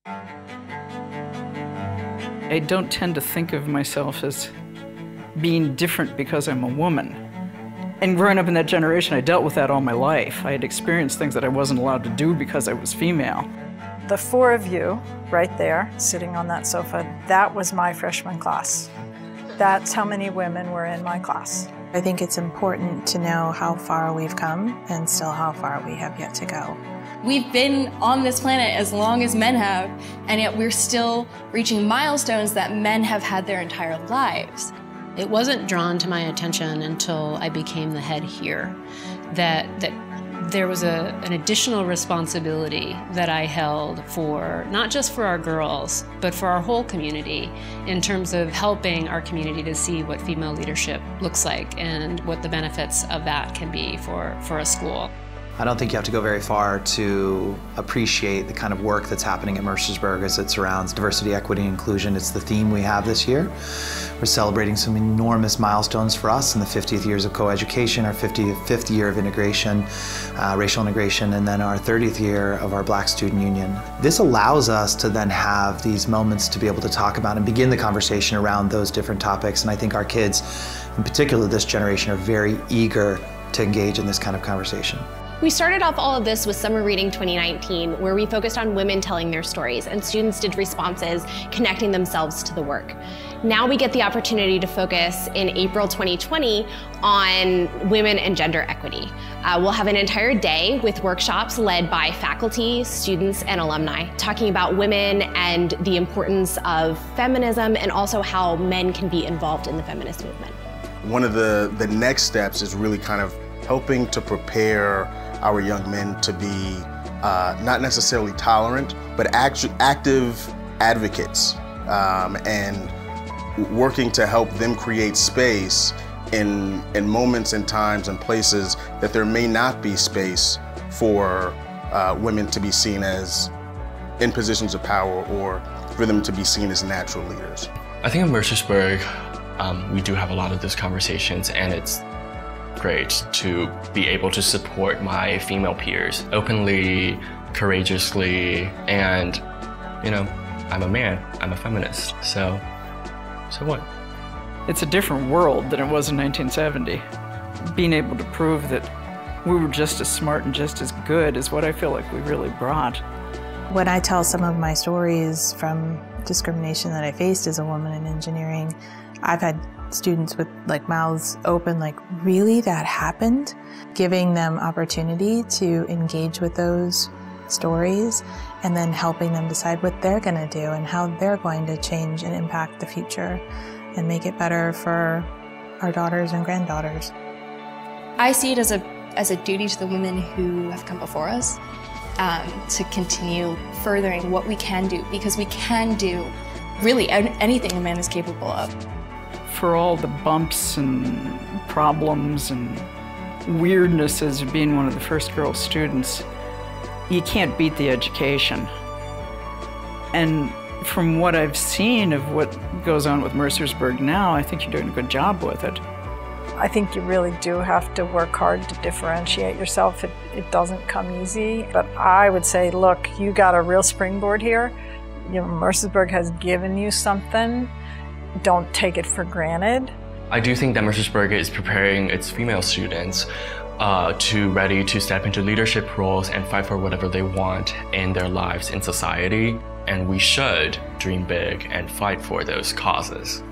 I don't tend to think of myself as being different because I'm a woman. And growing up in that generation, I dealt with that all my life. I had experienced things that I wasn't allowed to do because I was female. The four of you right there, sitting on that sofa, that was my freshman class. That's how many women were in my class. I think it's important to know how far we've come and still how far we have yet to go. We've been on this planet as long as men have, and yet we're still reaching milestones that men have had their entire lives. It wasn't drawn to my attention until I became the head here that there was an additional responsibility that I held for, not just for our girls, but for our whole community in terms of helping our community to see what female leadership looks like and what the benefits of that can be for a school. I don't think you have to go very far to appreciate the kind of work that's happening at Mercersburg as it surrounds diversity, equity, and inclusion. It's the theme we have this year. We're celebrating some enormous milestones for us in the 50th years of coeducation, our 55th year of integration, racial integration, and then our 30th year of our Black Student Union. This allows us to then have these moments to be able to talk about and begin the conversation around those different topics. And I think our kids, in particular this generation, are very eager to engage in this kind of conversation. We started off all of this with Summer Reading 2019, where we focused on women telling their stories, and students did responses connecting themselves to the work. Now we get the opportunity to focus in April 2020 on women and gender equity. We'll have an entire day with workshops led by faculty, students, and alumni, talking about women and the importance of feminism and also how men can be involved in the feminist movement. One of the next steps is really kind of helping to prepare our young men to be not necessarily tolerant, but active advocates, and working to help them create space in moments and times and places that there may not be space for women to be seen as in positions of power or for them to be seen as natural leaders. I think in Mercersburg, we do have a lot of these conversations, and it's great to be able to support my female peers openly, courageously, and, you know, I'm a man, I'm a feminist, so what? It's a different world than it was in 1970. Being able to prove that we were just as smart and just as good is what I feel like we really brought. When I tell some of my stories from discrimination that I faced as a woman in engineering, I've had students with like mouths open, like, really, that happened? Giving them opportunity to engage with those stories and then helping them decide what they're going to do and how they're going to change and impact the future and make it better for our daughters and granddaughters. I see it as a duty to the women who have come before us to continue furthering what we can do, because we can do really anything a man is capable of. For all the bumps and problems and weirdnesses of being one of the first girl students, you can't beat the education. And from what I've seen of what goes on with Mercersburg now, I think you're doing a good job with it. I think you really do have to work hard to differentiate yourself. It doesn't come easy, but I would say, look, you got a real springboard here. You know, Mercersburg has given you something. Don't take it for granted. I do think that Mercersburg is preparing its female students ready to step into leadership roles and fight for whatever they want in their lives in society. And we should dream big and fight for those causes.